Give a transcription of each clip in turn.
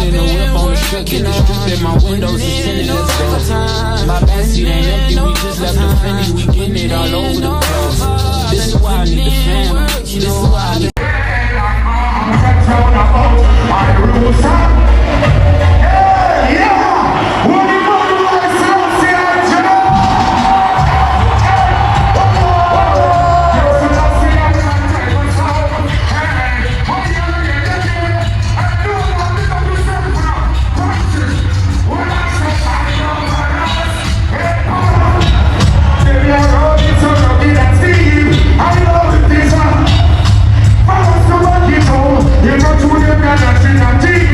in the whip on the strip, get the strip in my windows is tinted, let's go. My backseat ain't empty, we just left the Fendi, we getting it all over the place. This is why I need the fam, this is why I need You know, to them,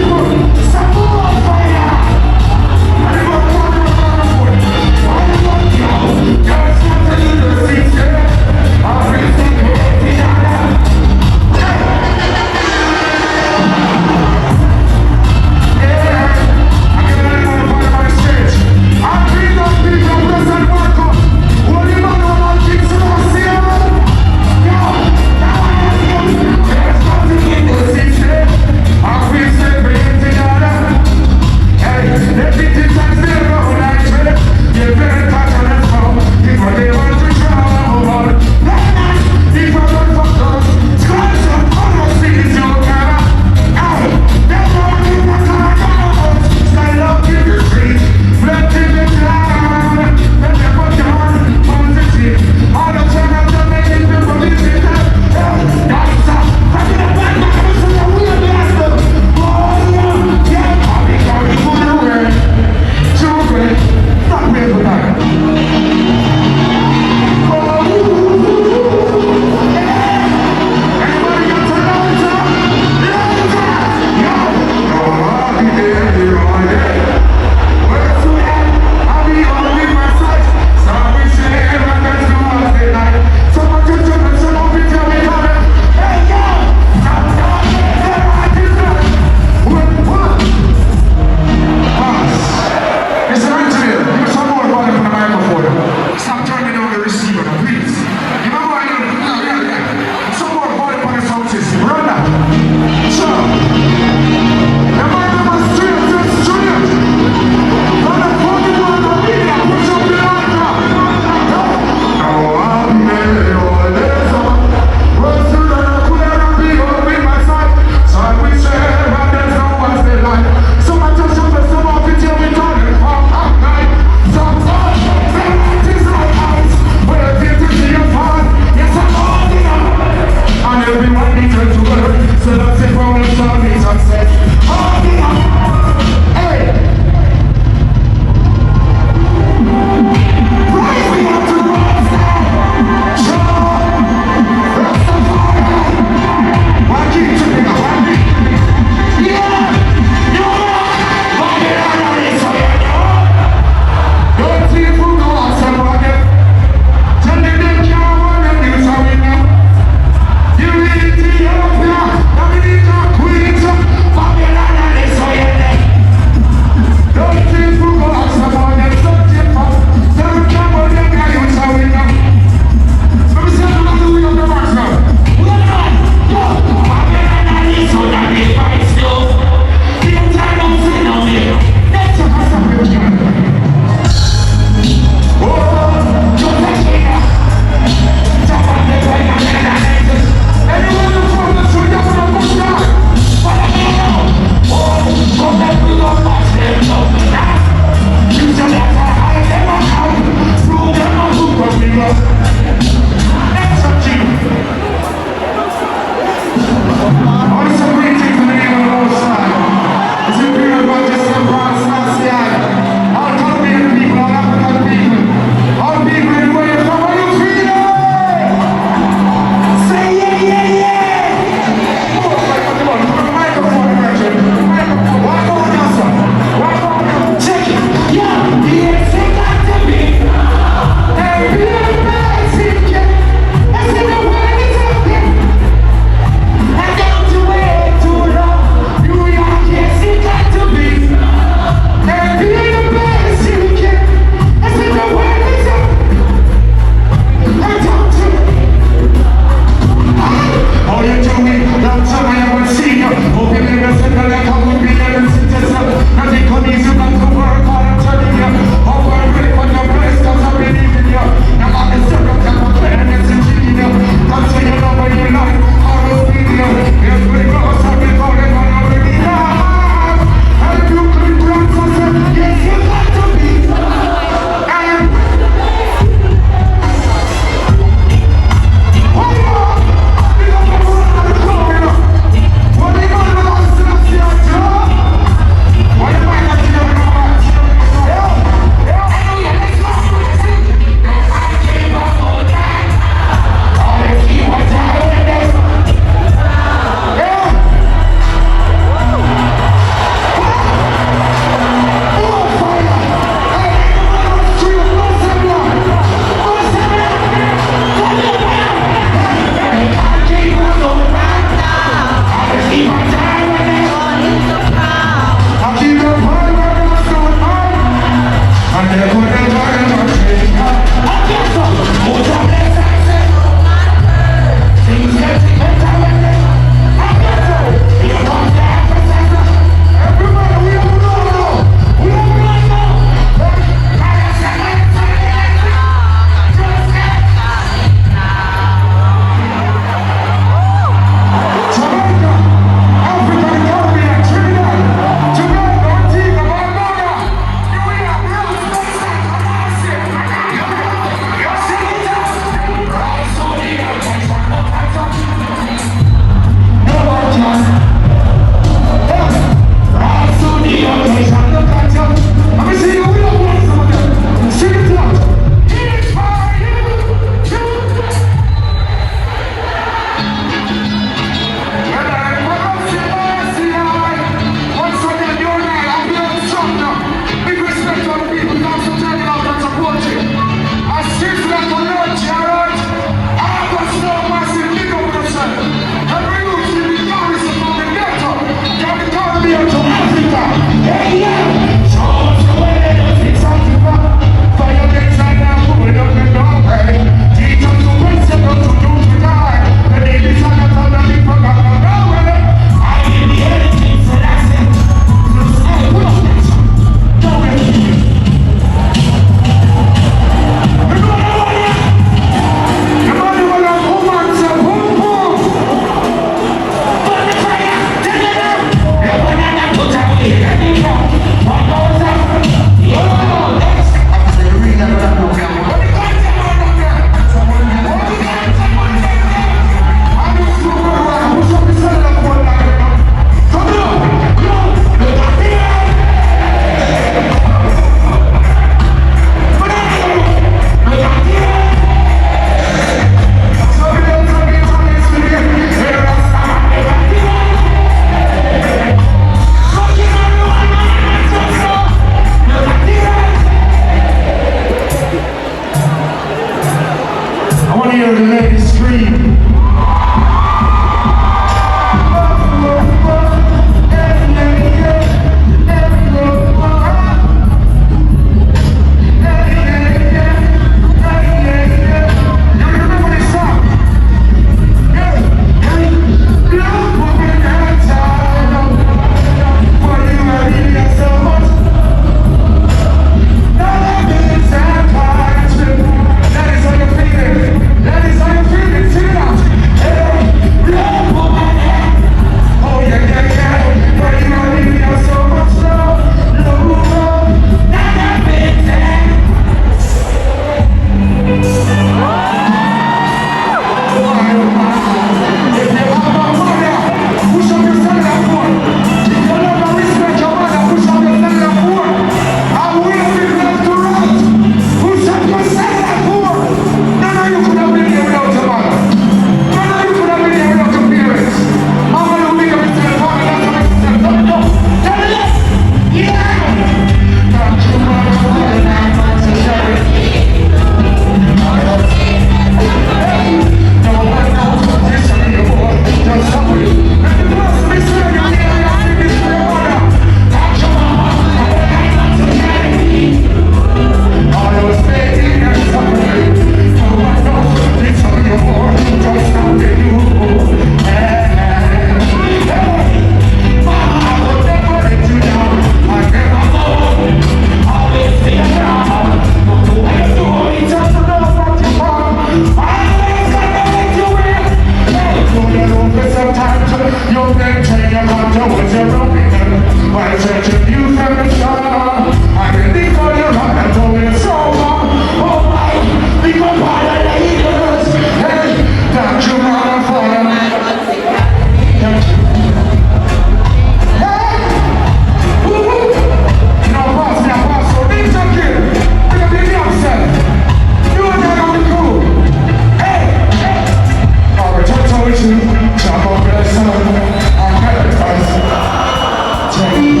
Hey!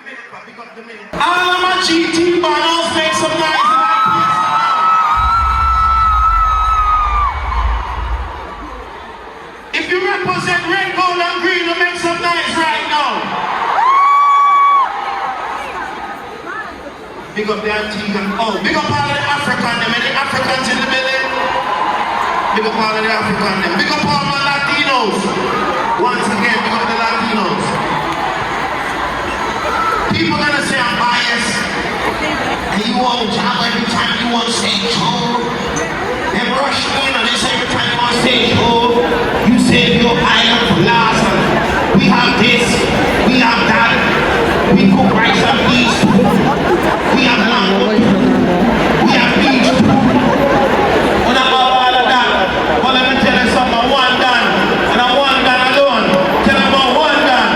All of my GT bottles make some noise. If you represent red, gold, and green, you make some noise right now. Big up the Antigua. Oh, big up all of the African, them, and the Africans in the building. Big up all of the African, them. Big up all my Latinos. Once again, big up the Latinos. People gonna say I'm biased. And you won't job every time you want to say show. They rush in and they say every time you want to say show, you say you're iron for last. We have this, we have that. We cook rice and peas. We have mango. We have beach. When I have all of that, well, let me tell you something. One gun, and I'm one gun alone. Tell them about one gun.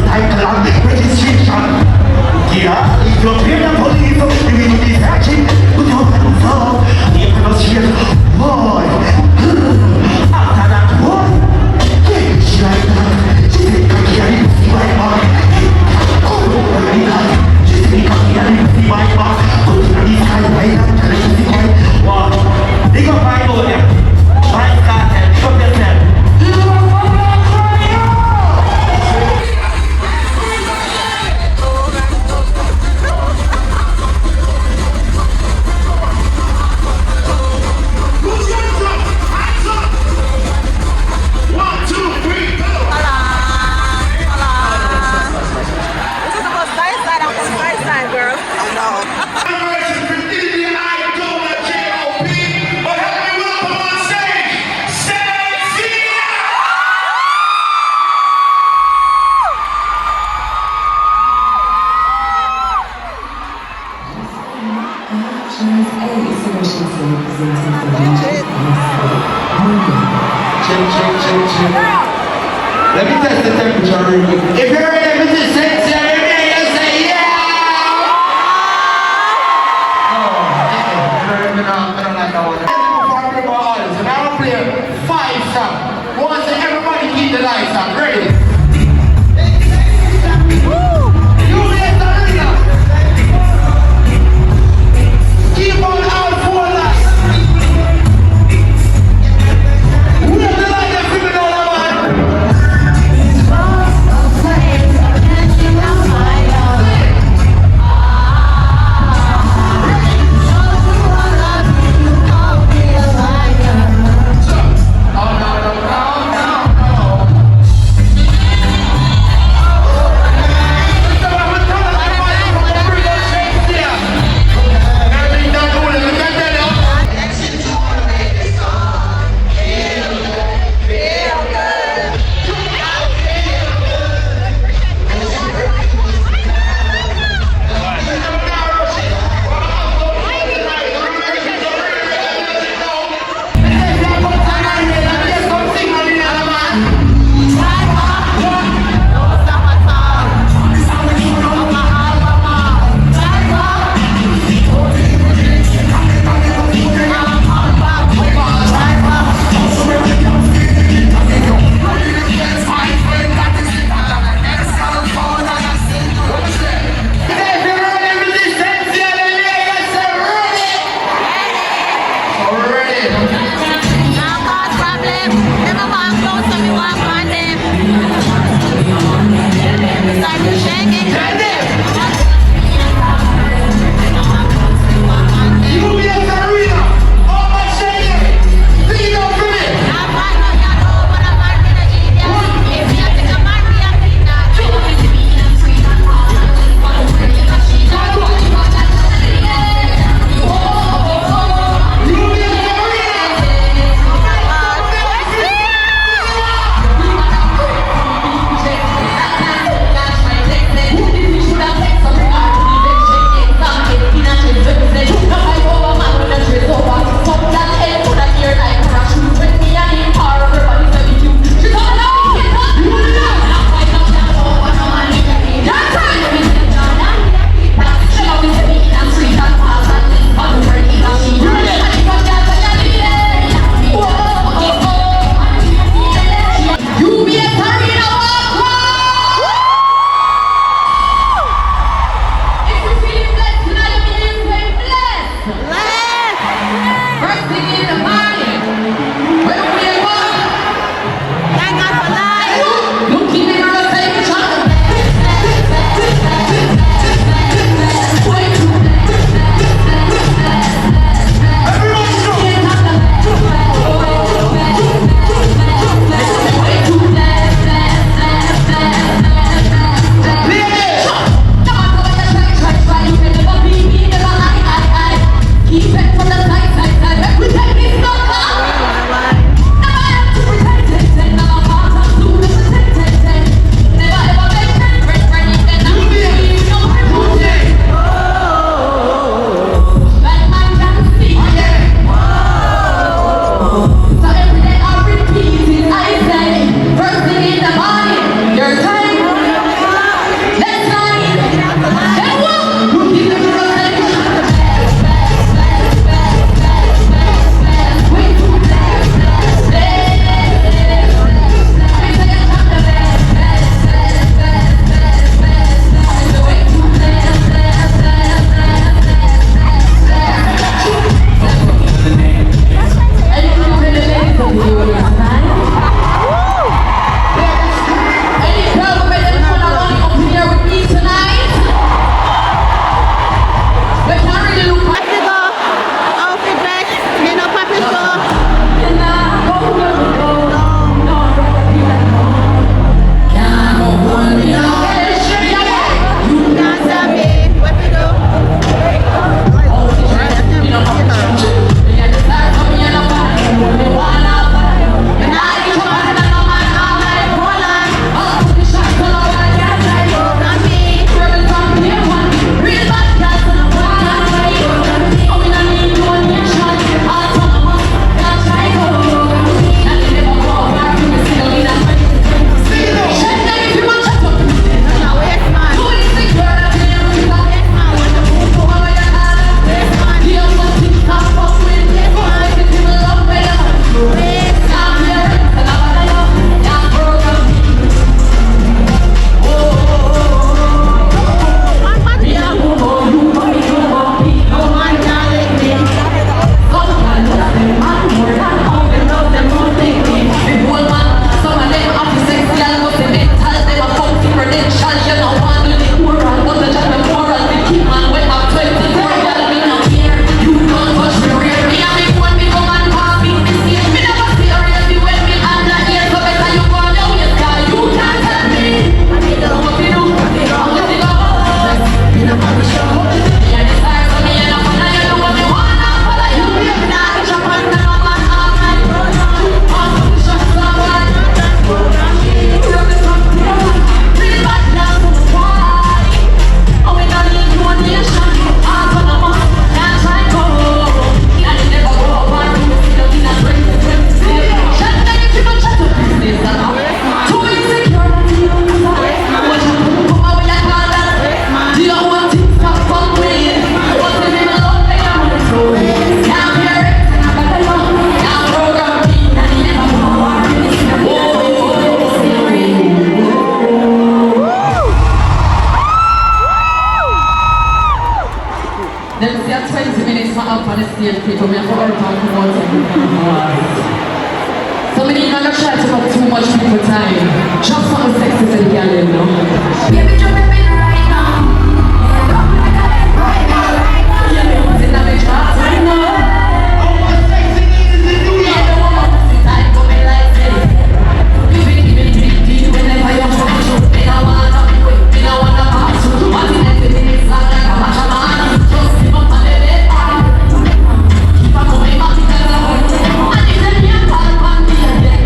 Cyclone registration. Yeah, if you're paying the police, you will be searching with your hands up. You cannot see it. Boy, after that, boy, she like that. She said, come here, you see my mark. She said, come here, you see my mark. Go to the highway, you see my mark. They got my boy there. My cartel, show yourself. Let me test the temperature real quick. If you're ready, Mrs. Sexy, you say yeah! Oh, I don't like that one. And I will play 5 songs. Once everybody keep the lights on. Ready? Keep on all 4 lights. Who has the light that's coming on, man? Them see a 20 minutes for up on the stage, people. Me have to work on promoting. So many not gonna try to take too much people time. Just something sexy for the girl, you know. Baby, jump in right now. Right now, right now. Yeah, it's not my job right now. All my sexy ladies in New York. Yeah, the woman must be tight, but me like this. Give it, whenever you're trying to. Me no wanna quit, me no wanna pass through. What in it is like a match of man. Just give up on the bed. Keep on going back to the road. And if them here call on me,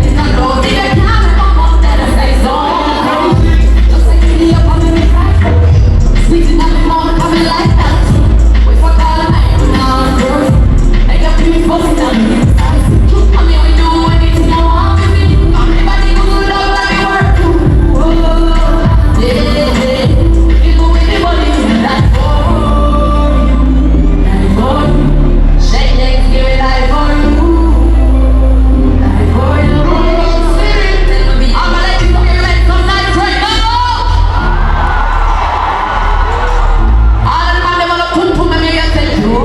it's a road. If they can't come up, then I say so. Just like me up on the side. Sweet in the morning, coming like that. We fuck all night, we now girls. I got people busting down the inside. I mean, we do anything I want to be. Everybody good up like we work too. Yeah, yeah. People with the money, that's for you. That's for you. Shake legs, give it life for you. Life for you. I'm gonna let you know you're like some nights right now. All of the man, they wanna pum pum and me get say, yo.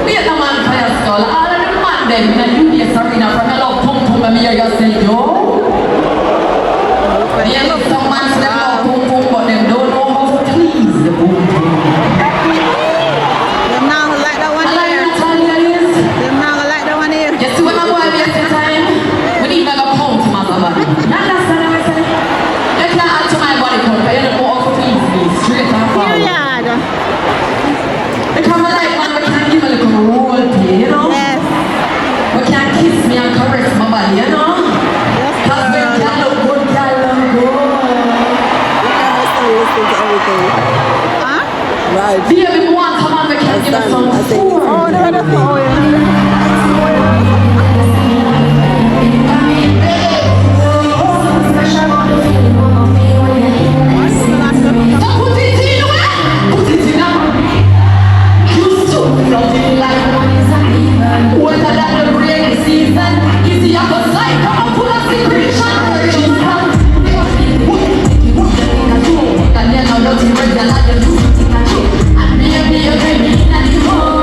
Be the man for your skull. All of the man, them in the UBS arena from a love pum pum and me hear you say, yo. Yeah, look, some man say them love pum pum, but them don't know how to please the pum pum. Them now like that one I like here. that time, guys. Them now like that one here. You see when I'm going to time, we need like a pump to my body. You understand what I'm saying? You can't add to my body pump, but you don't know how to please me. Straight and forward. Period. Because I like man, we can't give a little role play, you know? Yes. We can't kiss me and caress my body, you know? Yes, Because when girl. girl look good, girl look good. You never still listen to everything. Huh? Right. Baby, we want someone we can give us some I think- food. Oh, no, that's all. So put it in, put it in now. You so lovely like weather than the rainy season. Is the opposite, come on, pull up secretion. And then I'm not in regular like the roof. And me, and the hole.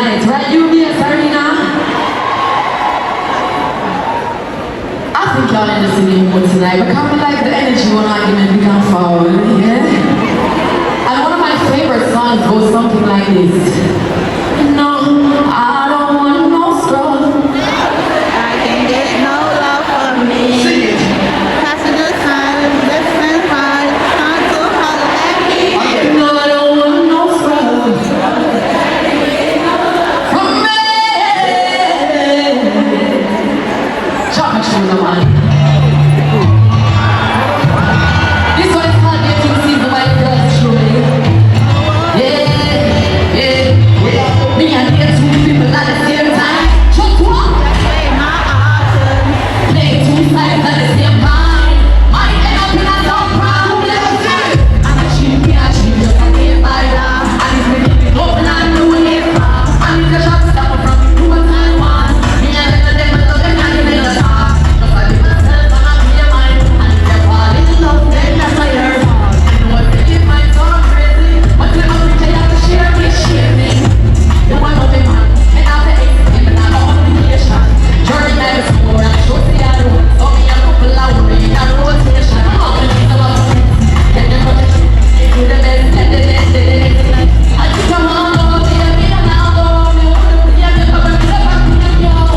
tonight, right, UBS Arena? I think y'all in the singing mood tonight, but come like the energy one argument become forward, yeah? And one of my favorite songs goes something like this. No, I don't want no scrub. I can get no love from me. Sing it. Passenger side, different ride, trying to holler at me. No, I don't want no scrub. From me. Chocolate shoes on mine. This one is called Get to See the White Girls Show. Yeah, yeah. Me and the two people at the same time. Shut up. Play my option. Play two sides at the same time. My end up in a dumb crowd. And I cheat me, just a day by now. And it's been keeping open and doing it fast. And it's a shot stopper from me to a time one. Me and them love them and they make the talk. Just I be myself and I be your mind. And if you're falling in love, then that's not your fault. I know what they give my soul crazy. But when I'm rich, I have to share me, share me. The one of them man, and after 8 and I got obligation. Journey night is more, and show the other one. So me a couple of worry, and rotation. All the things about me, get them protection. Do the best, let the best. I think I'm all over, baby, and I'll go on. Me want to be a good papa, me love and me a girl.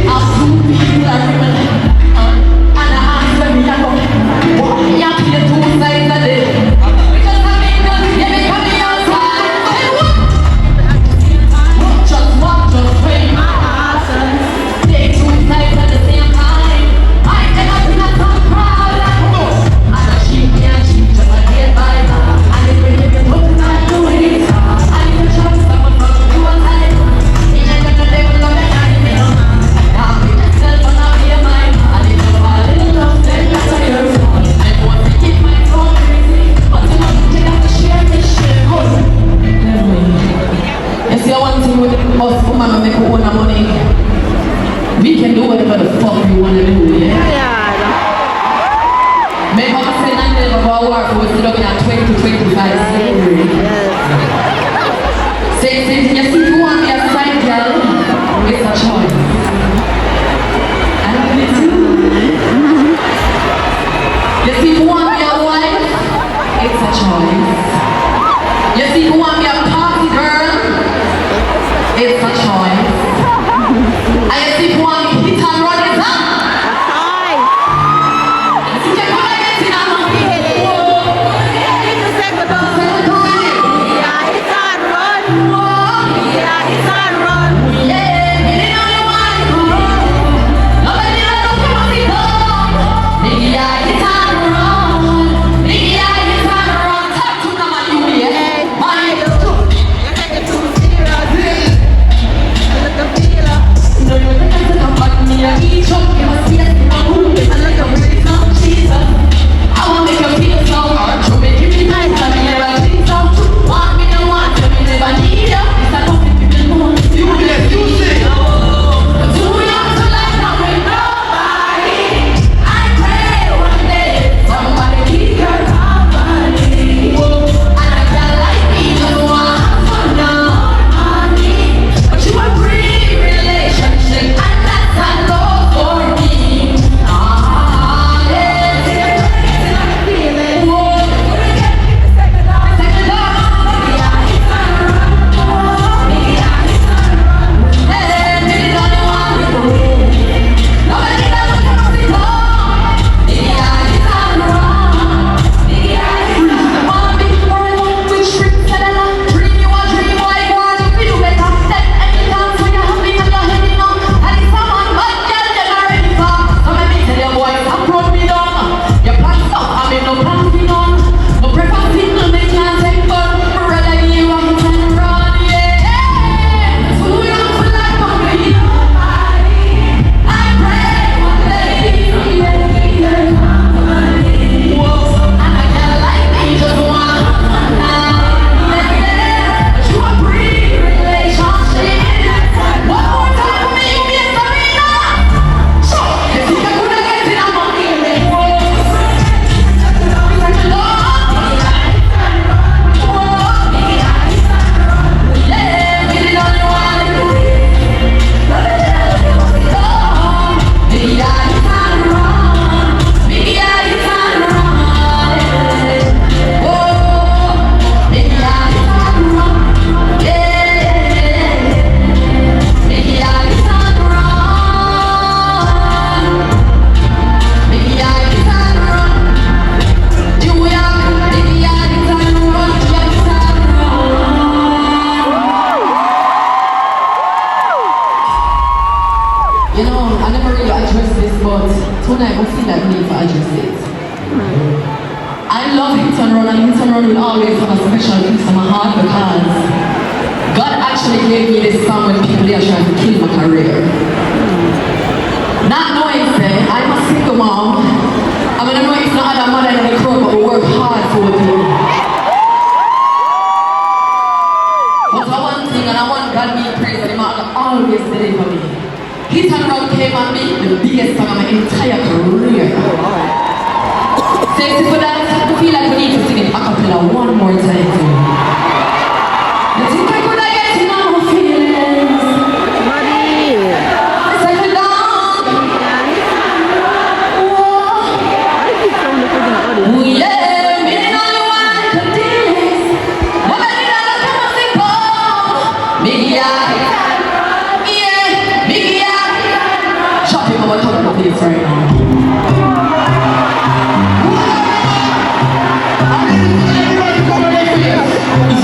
I'll two people are women, and I answer me a go. Me a play two sides of it. Because I make them, yeah, me come here outside. Just walk, just wait. Take two sides at the same time. I end up in a tough crowd. And I cheat me and cheat just a day by now. And if we give it up, I do it. And if you try to stop me from you and I do. Me and the devil of the enemy. Now be yourself and I'll be your mind. And if you fall in love, then that's a your fault. I want to keep my tongue crazy. But you know, you have to share this shit. You see, one thing with us women when we make our own money, we can do whatever the fuck we want to do, yeah? Yeah. Make us say 9 of our work, we're still looking at 20 to 25 slavery. Say, you see, who want me a side girl, it's a choice. I love it too. You see, who want me a wife, it's a choice. You see, who want me a party girl, it's a choice. And you see, who want me hit and run it up. Hi. You can come and get in a monkey. It's a second dog. Yeah, it's on run. Yeah, it's on run. Yeah, you know you want it to run. Nobody knows what you want. Nigga, yeah, it's on run. Nigga, yeah, it's on run. Talk to them and you, yeah. tonight, but feel like we need to address it. I love Hit and Run, and Hit and Run will always have a special place in my heart because God actually gave me this song when people are trying to kill my career. Not knowing, say, I'm a single mom. I mean, I know it's not other mother in the crowd, but we work hard for what we do. But I want thing, and I want God be praised, and He might always deliver me. Hit and Run came on me, the biggest song of my entire career. Thank you for that. I feel like we need to sing it a cappella one more time too. You think I could get in on my feelings? It's like a dog. Oh yeah, me and all you want to do this. No baby, I don't come and sing for me, yeah. Shut him over top of the place right now. Everybody come on, let's do this.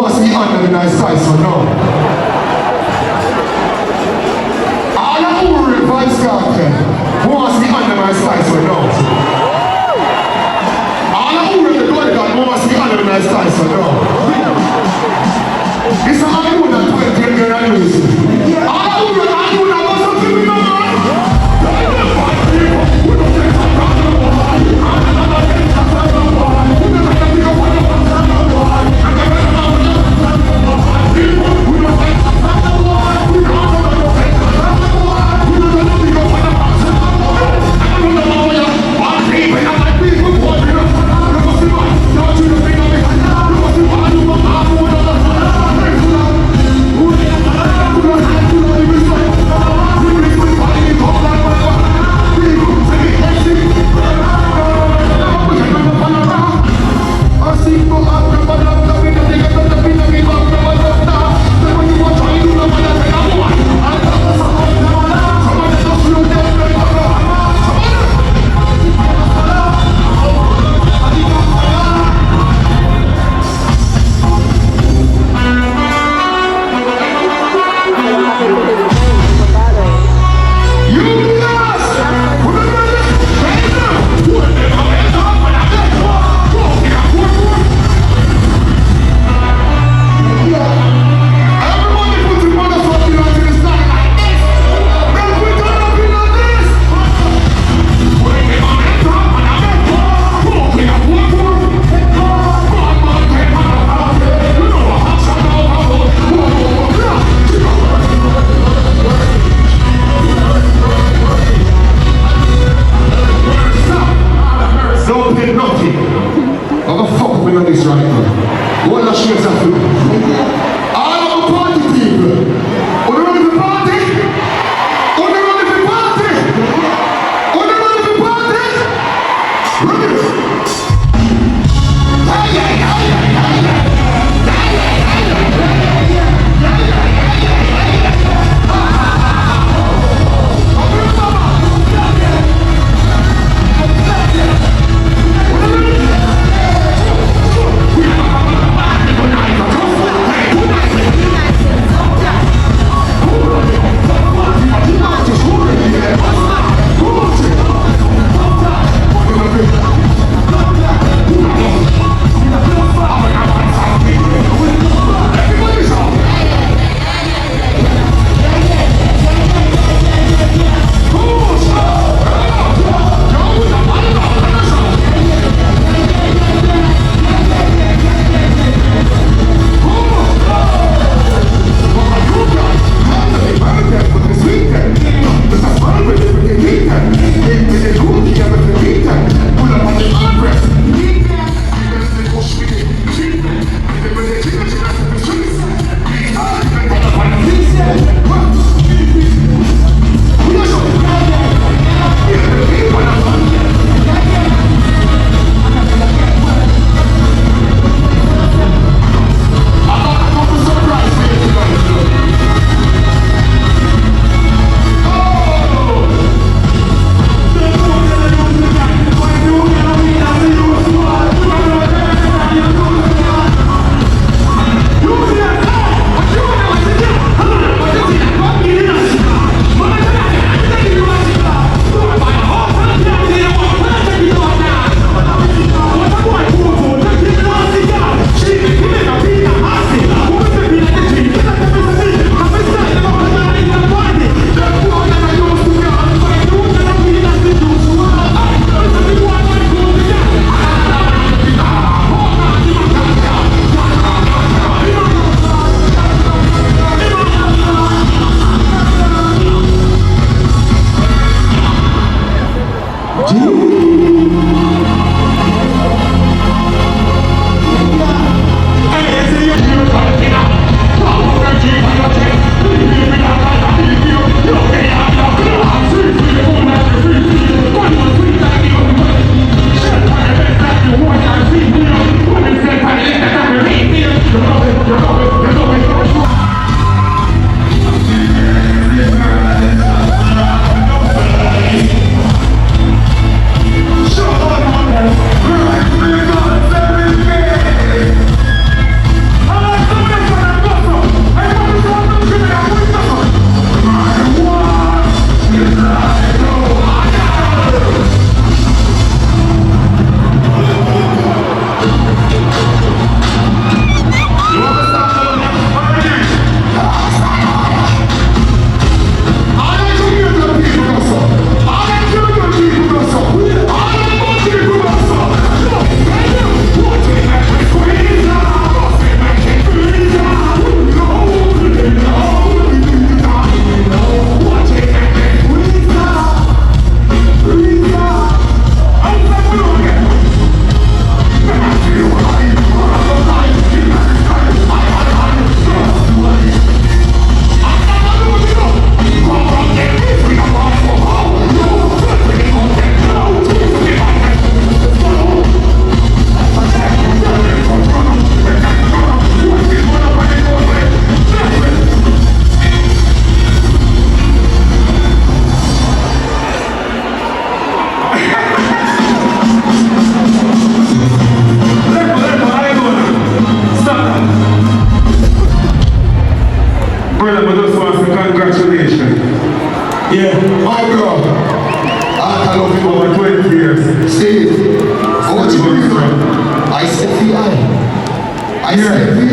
want to see under the nice size, so no. All of you Vance Carter, who wants to see under the nice size, so no. All of you the God God, who wants to see under the nice size, so no. It's all you that 20 years and lose. All of you that want something to know.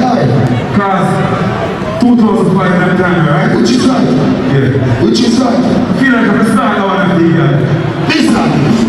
Cause 2005 time, right? Which is right. Yeah. Which is right. I feel like I'm a star now and I'm the Listen.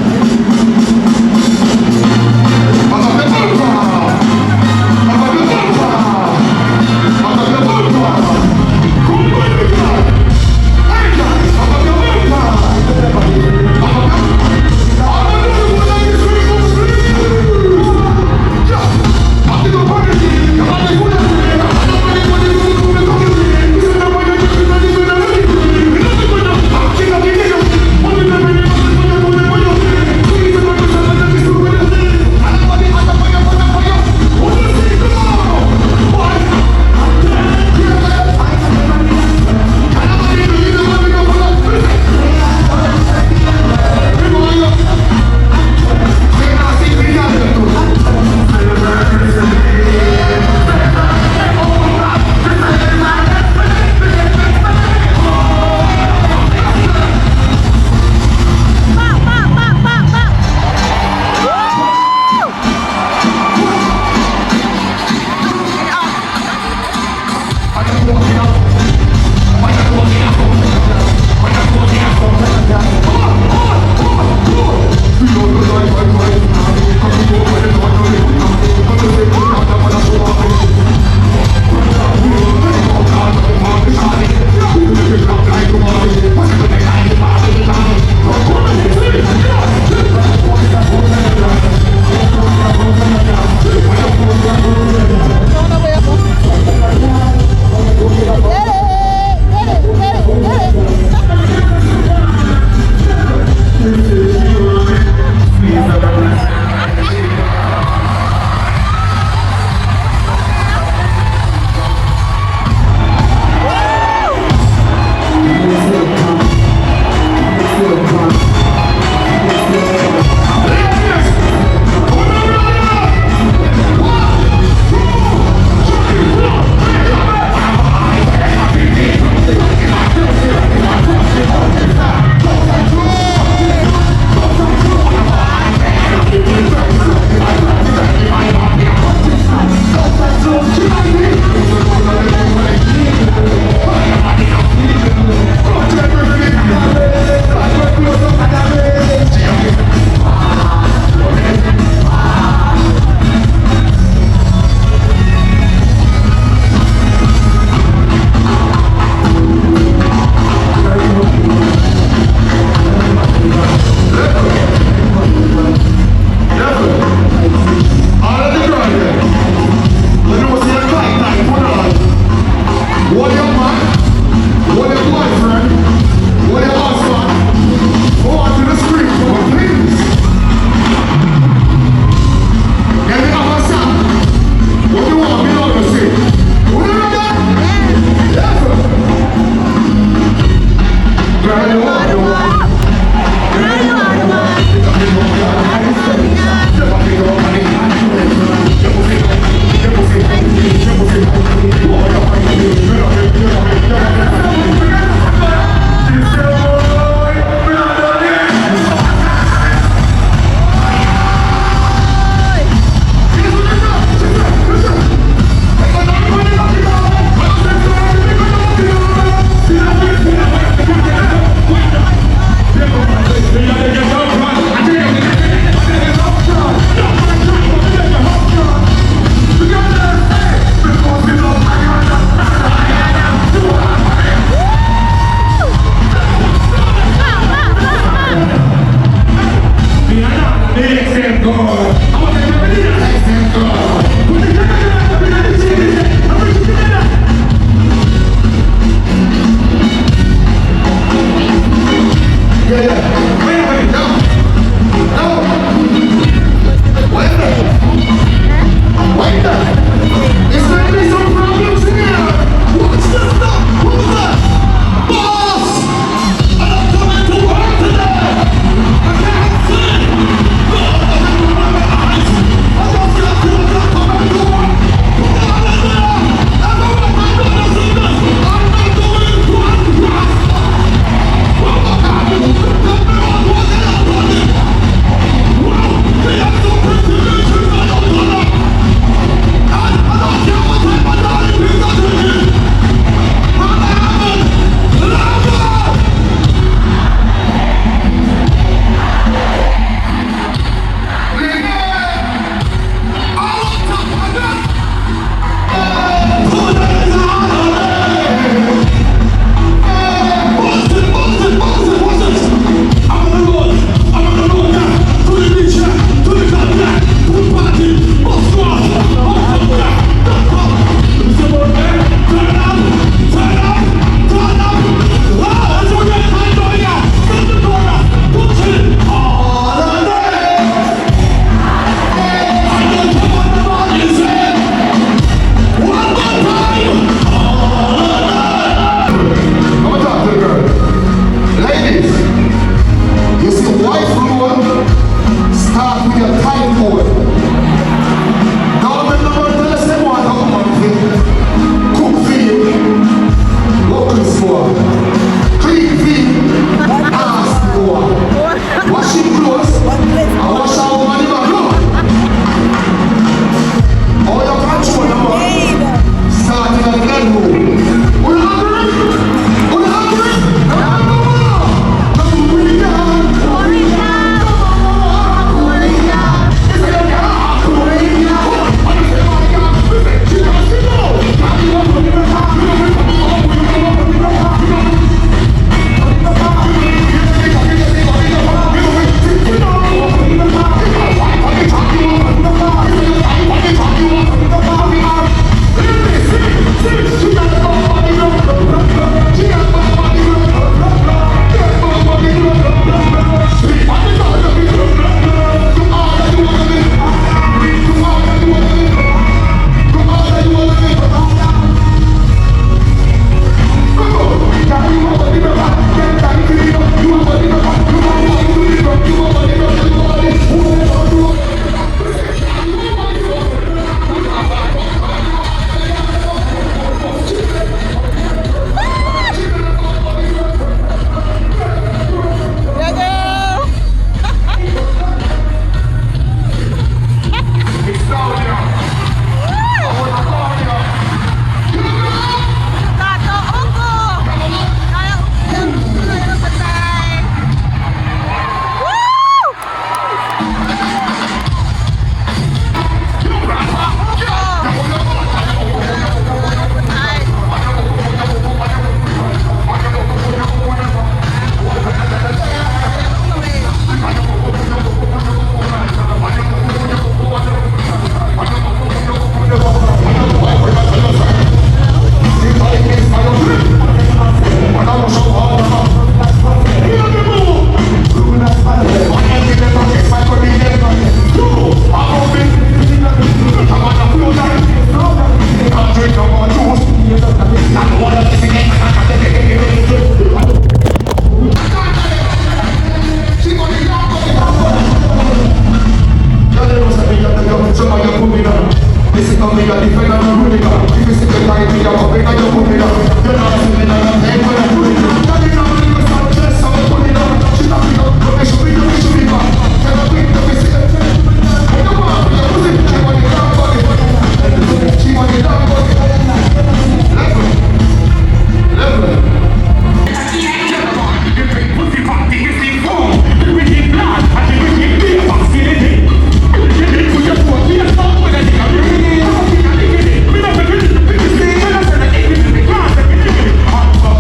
Hot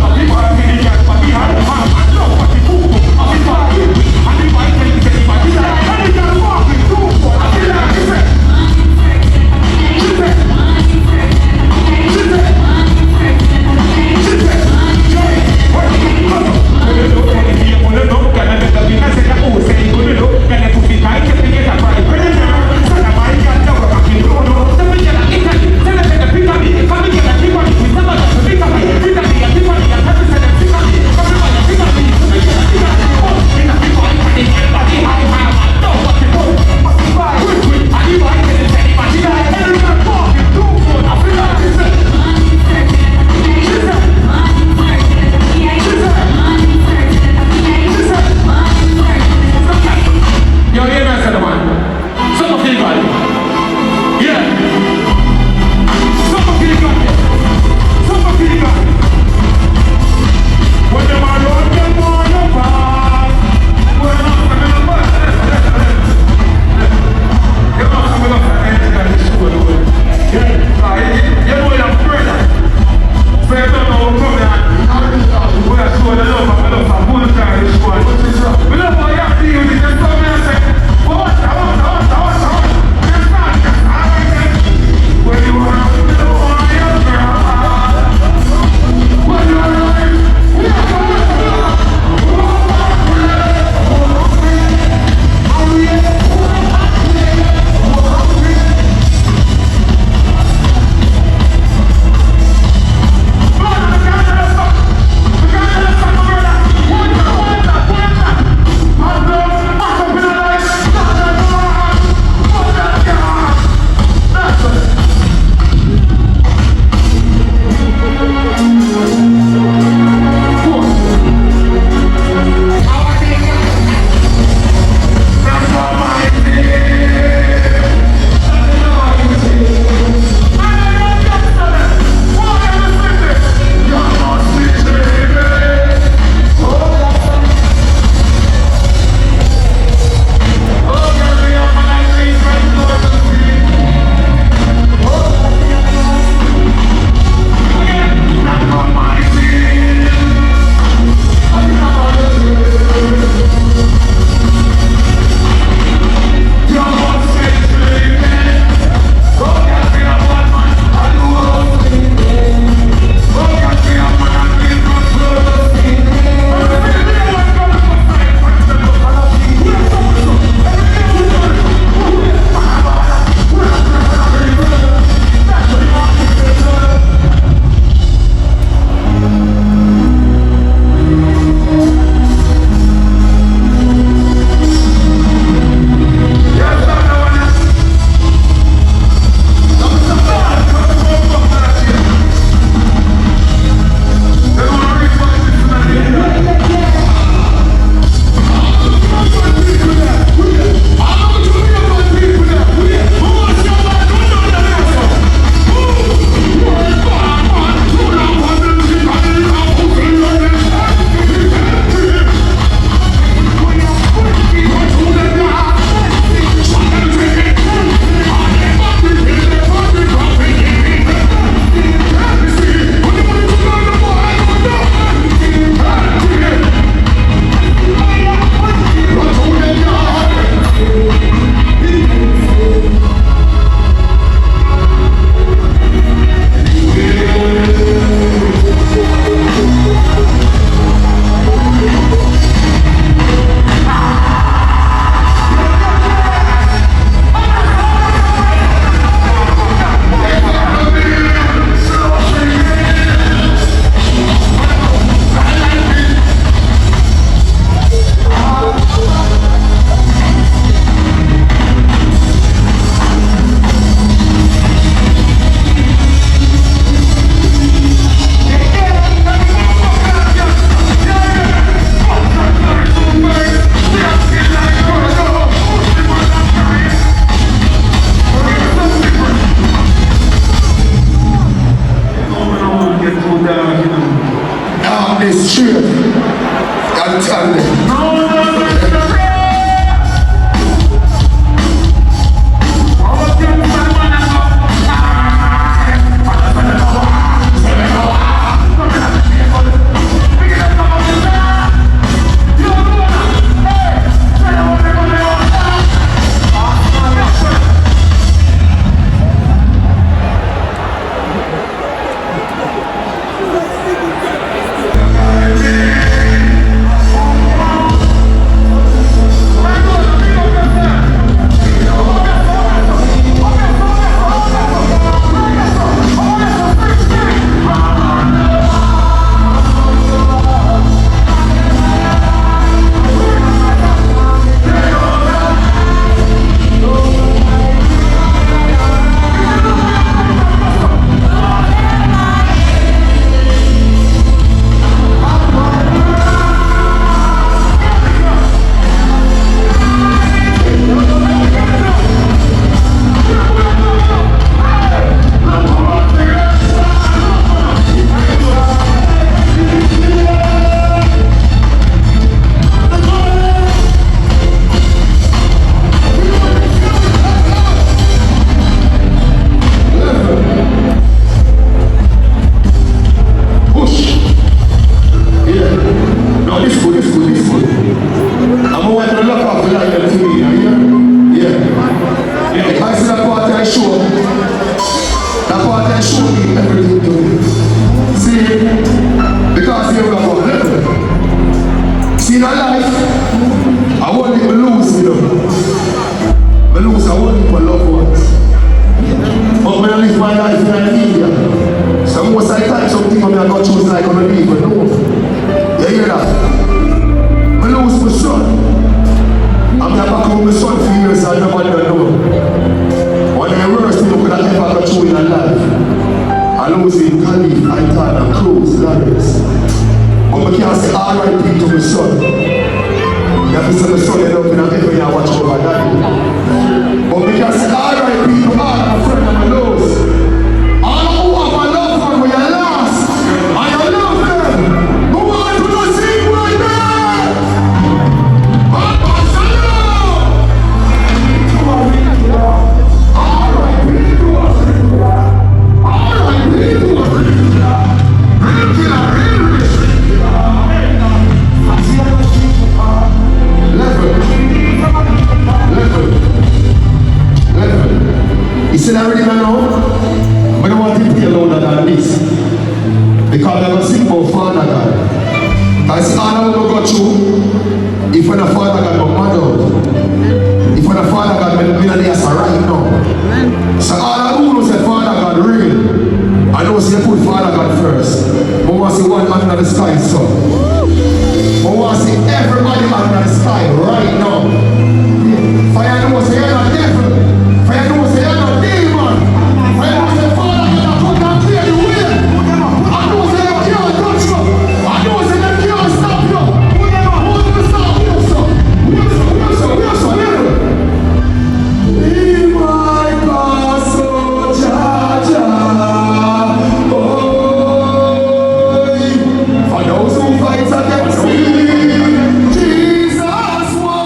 get too dark, you know. Darkness straight. I'm telling you. No, For those who fight against me, Jesus won.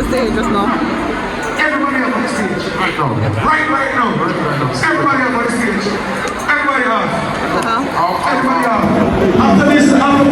the stage just now. Everybody up on the stage right now. Right now. Everybody up on the stage. Everybody up. Everybody up. After this, after